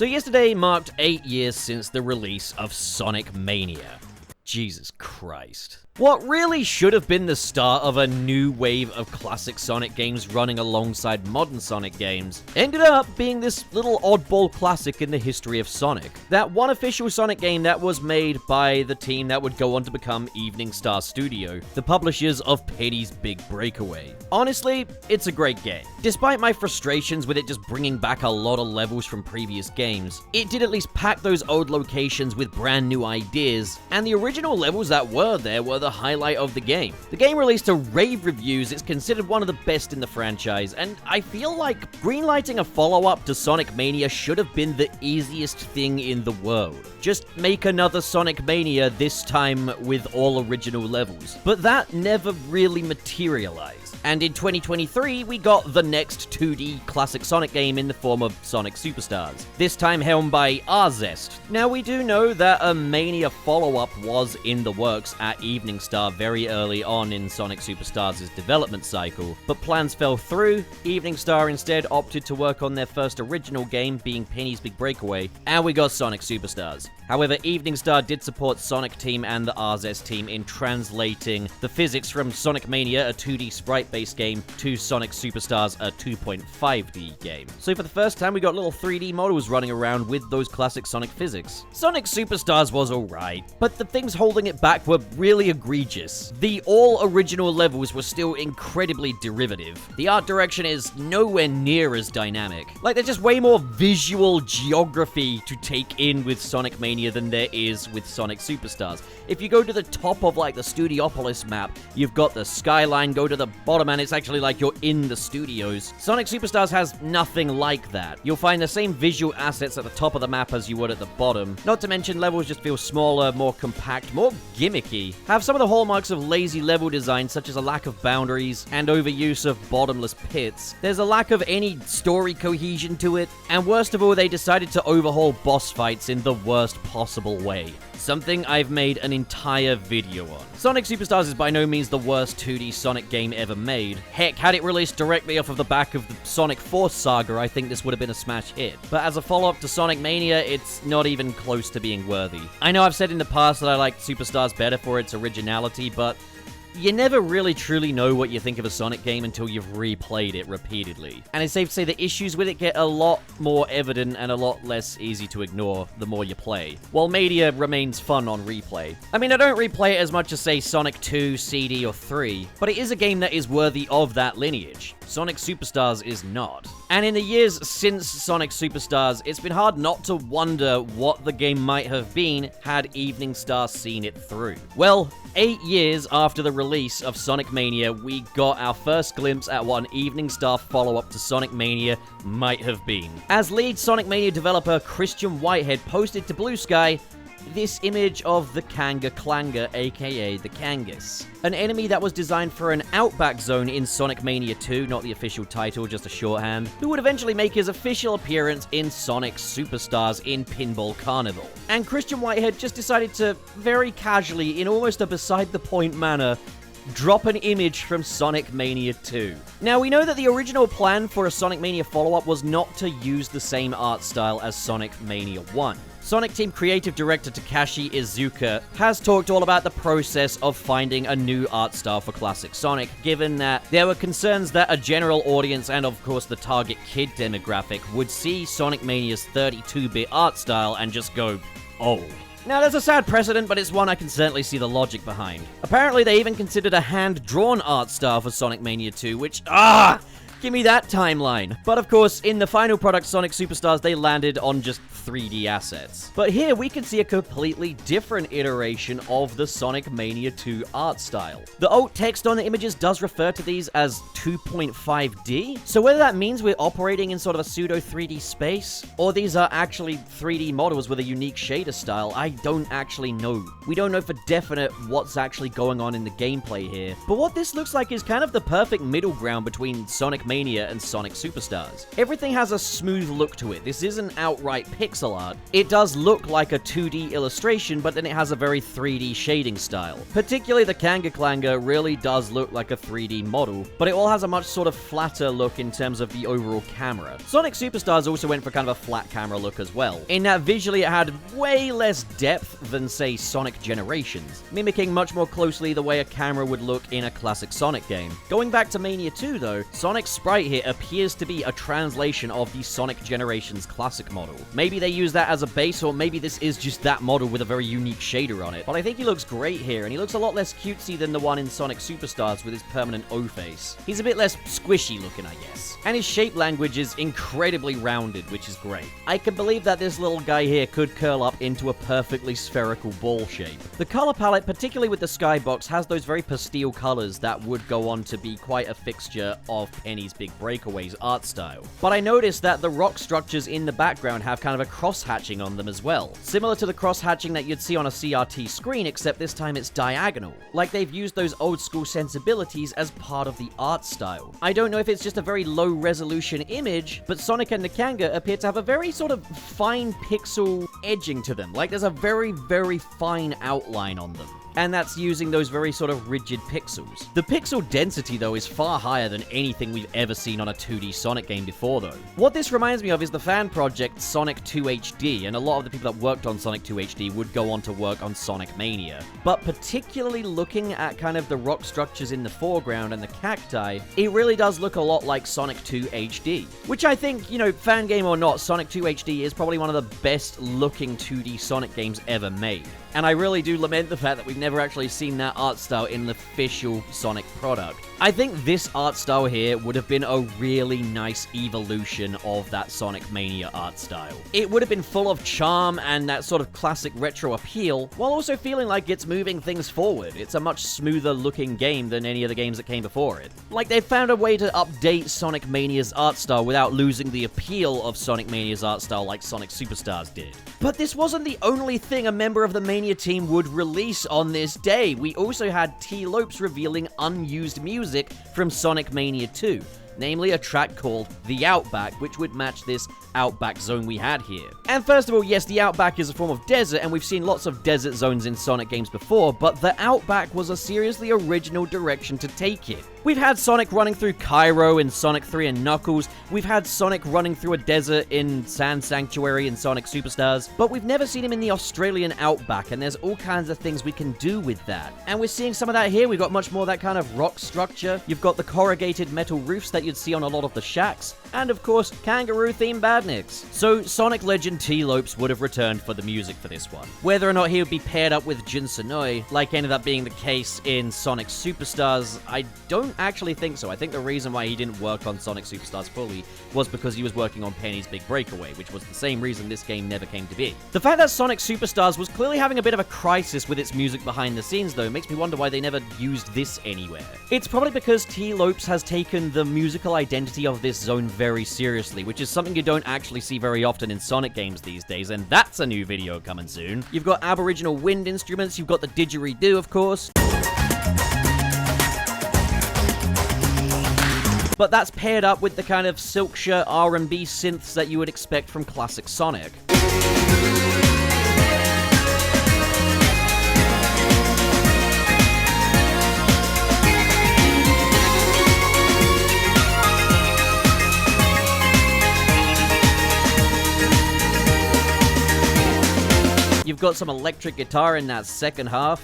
So yesterday marked 8 years since the release of Sonic Mania. Jesus Christ. What really should have been the start of a new wave of classic Sonic games running alongside modern Sonic games ended up being this little oddball classic in the history of Sonic. That one official Sonic game that was made by the team that would go on to become Evening Star Studio, the publishers of Penny's Big Breakaway. Honestly, it's a great game. Despite my frustrations with it just bringing back a lot of levels from previous games, it did at least pack those old locations with brand new ideas, and the original levels that were there were the highlight of the game. The game released to rave reviews, it's considered one of the best in the franchise, and I feel like greenlighting a follow-up to Sonic Mania should have been the easiest thing in the world. Just make another Sonic Mania, this time with all original levels. But that never really materialized. And in 2023, we got the next 2D classic Sonic game in the form of Sonic Superstars, this time helmed by Arzest. Now, we do know that a Mania follow-up was in the works at Evening Star very early on in Sonic Superstars' development cycle, but plans fell through. Evening Star instead opted to work on their first original game, being Penny's Big Breakaway, and we got Sonic Superstars. However, Evening Star did support Sonic Team and the Arzest team in translating the physics from Sonic Mania, a 2D sprite-based game, to Sonic Superstars, a 2.5D game. So for the first time, we got little 3D models running around with those classic Sonic physics. Sonic Superstars was alright, but the things holding it back were really egregious. The all-original levels were still incredibly derivative. The art direction is nowhere near as dynamic. Like, there's just way more visual geography to take in with Sonic Mania than there is with Sonic Superstars. If you go to the top of, like, the Studiopolis map, you've got the skyline. Go to the bottom and it's actually like you're in the studios. Sonic Superstars has nothing like that. You'll find the same visual assets at the top of the map as you would at the bottom. Not to mention, levels just feel smaller, more compact, more gimmicky. Have some of the hallmarks of lazy level design, such as a lack of boundaries and overuse of bottomless pits. There's a lack of any story cohesion to it, and worst of all, they decided to overhaul boss fights in the worst possible way. Something I've made an entire video on. Sonic Superstars is by no means the worst 2D Sonic game ever made. Heck, had it released directly off of the back of the Sonic Force saga, I think this would have been a smash hit. But as a follow-up to Sonic Mania, it's not even close to being worthy. I know I've said in the past that I liked Superstars better for its originality, but you never really truly know what you think of a Sonic game until you've replayed it repeatedly. And it's safe to say the issues with it get a lot more evident and a lot less easy to ignore the more you play, while Mania remains fun on replay. I mean, I don't replay it as much as, say, Sonic 2, CD, or 3, but it is a game that is worthy of that lineage. Sonic Superstars is not. And in the years since Sonic Superstars, it's been hard not to wonder what the game might have been had Evening Star seen it through. Well, 8 years after the release of Sonic Mania, we got our first glimpse at what an Evening Star follow-up to Sonic Mania might have been. As lead Sonic Mania developer Christian Whitehead posted to Blue Sky this image of the Kanga Clanger, aka the Kangas. An enemy that was designed for an Outback Zone in Sonic Mania 2, not the official title, just a shorthand, who would eventually make his official appearance in Sonic Superstars in Pinball Carnival. And Christian Whitehead just decided to, very casually, in almost a beside-the-point manner, drop an image from Sonic Mania 2. Now, we know that the original plan for a Sonic Mania follow-up was not to use the same art style as Sonic Mania 1. Sonic Team creative director Takashi Iizuka has talked all about the process of finding a new art style for classic Sonic, given that there were concerns that a general audience and of course the target kid demographic would see Sonic Mania's 32-bit art style and just go, oh. Now, there's a sad precedent, but it's one I can certainly see the logic behind. Apparently, they even considered a hand-drawn art style for Sonic Mania 2, which, give me that timeline. But of course, in the final product, Sonic Superstars, they landed on just 3D assets. But here, we can see a completely different iteration of the Sonic Mania 2 art style. The alt text on the images does refer to these as 2.5D, so whether that means we're operating in sort of a pseudo 3D space, or these are actually 3D models with a unique shader style, I don't actually know. We don't know for definite what's actually going on in the gameplay here, but what this looks like is kind of the perfect middle ground between Sonic Mania and Sonic Superstars. Everything has a smooth look to it. This isn't outright pixel art. It does look like a 2D illustration, but then it has a very 3D shading style. Particularly the Kanga Klanga really does look like a 3D model, but it all has a much sort of flatter look in terms of the overall camera. Sonic Superstars also went for kind of a flat camera look as well, in that visually it had way less depth than, say, Sonic Generations, mimicking much more closely the way a camera would look in a classic Sonic game. Going back to Mania 2 though, Sonic's sprite here appears to be a translation of the Sonic Generations classic model. Maybe they use that as a base, or maybe this is just that model with a very unique shader on it, but I think he looks great here, and he looks a lot less cutesy than the one in Sonic Superstars with his permanent O-face. He's a bit less squishy looking, I guess. And his shape language is incredibly rounded, which is great. I can believe that this little guy here could curl up into a perfectly spherical ball shape. The color palette, particularly with the skybox, has those very pastel colors that would go on to be quite a fixture of Penny's Big Breakaway's art style. But I noticed that the rock structures in the background have kind of a cross-hatching on them as well. Similar to the cross-hatching that you'd see on a CRT screen, except this time it's diagonal. Like they've used those old-school sensibilities as part of the art style. I don't know if it's just a very low-resolution image, but Sonic and the Kanga appear to have a very sort of fine pixel edging to them. Like there's a very, very fine outline on them. And that's using those very sort of rigid pixels. The pixel density, though, is far higher than anything we've ever seen on a 2D Sonic game before, though. What this reminds me of is the fan project Sonic 2 HD, and a lot of the people that worked on Sonic 2 HD would go on to work on Sonic Mania. But particularly looking at kind of the rock structures in the foreground and the cacti, it really does look a lot like Sonic 2 HD. Which I think, you know, fan game or not, Sonic 2 HD is probably one of the best looking 2D Sonic games ever made. And I really do lament the fact that we've never actually seen that art style in the official Sonic product. I think this art style here would have been a really nice evolution of that Sonic Mania art style. It would have been full of charm and that sort of classic retro appeal, while also feeling like it's moving things forward. It's a much smoother looking game than any of the games that came before it. Like they've found a way to update Sonic Mania's art style without losing the appeal of Sonic Mania's art style like Sonic Superstars did. But this wasn't the only thing a member of the Mania team would release on this day. We also had T. Lopes revealing unused music from Sonic Mania 2. Namely a track called The Outback, which would match this Outback zone we had here. And first of all, yes, the Outback is a form of desert, and we've seen lots of desert zones in Sonic games before, but the Outback was a seriously original direction to take it. We've had Sonic running through Cairo in Sonic 3 and Knuckles, we've had Sonic running through a desert in Sand Sanctuary in Sonic Superstars, but we've never seen him in the Australian Outback, and there's all kinds of things we can do with that. And we're seeing some of that here. We've got much more of that kind of rock structure. You've got the corrugated metal roofs that you'd see on a lot of the shacks, and of course, kangaroo-themed badniks. So Sonic legend T. Lopes would have returned for the music for this one. Whether or not he would be paired up with Jun Senoue, like ended up being the case in Sonic Superstars, I don't actually think so. I think the reason why he didn't work on Sonic Superstars fully was because he was working on Penny's Big Breakaway, which was the same reason this game never came to be. The fact that Sonic Superstars was clearly having a bit of a crisis with its music behind the scenes, though, makes me wonder why they never used this anywhere. It's probably because T. Lopes has taken the musical identity of this zone very seriously, which is something you don't actually see very often in Sonic games these days, and that's a new video coming soon. You've got Aboriginal wind instruments, you've got the didgeridoo, of course. But that's paired up with the kind of silkshirt R&B synths that you would expect from classic Sonic. You've got some electric guitar in that second half.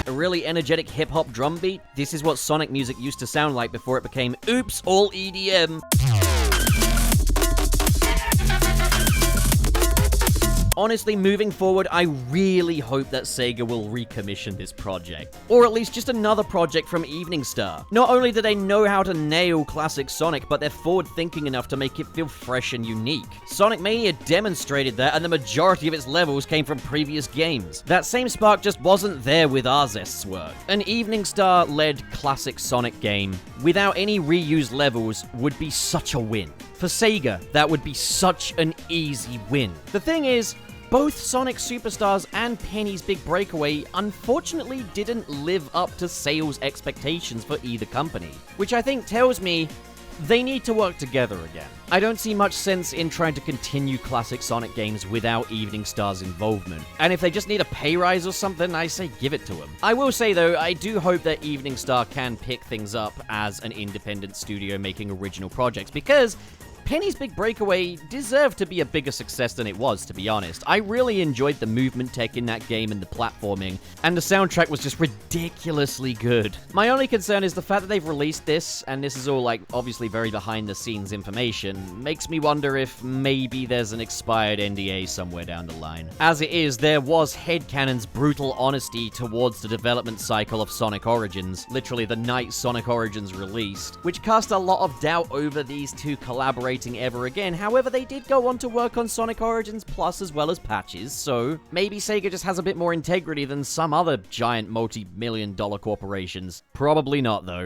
A really energetic hip-hop drum beat. This is what Sonic music used to sound like before it became, oops, all EDM. Honestly, moving forward, I really hope that Sega will recommission this project. Or at least just another project from Evening Star. Not only do they know how to nail classic Sonic, but they're forward-thinking enough to make it feel fresh and unique. Sonic Mania demonstrated that, and the majority of its levels came from previous games. That same spark just wasn't there with Arzest's work. An Evening Star-led classic Sonic game, without any reused levels, would be such a win. For Sega, that would be such an easy win. The thing is, Both Sonic Superstars and Penny's Big Breakaway unfortunately didn't live up to sales expectations for either company, which I think tells me they need to work together again. I don't see much sense in trying to continue classic Sonic games without Evening Star's involvement. And if they just need a pay rise or something, I say give it to them. I will say though, I do hope that Evening Star can pick things up as an independent studio making original projects, because Penny's Big Breakaway deserved to be a bigger success than it was, to be honest. I really enjoyed the movement tech in that game and the platforming, and the soundtrack was just ridiculously good. My only concern is the fact that they've released this, and this is all, like, obviously very behind-the-scenes information, makes me wonder if maybe there's an expired NDA somewhere down the line. As it is, there was headcanon's brutal honesty towards the development cycle of Sonic Origins, literally the night Sonic Origins released, which cast a lot of doubt over these two collaborating ever again. However, they did go on to work on Sonic Origins Plus as well as patches, so maybe Sega just has a bit more integrity than some other giant multi-million-dollar corporations. Probably not, though.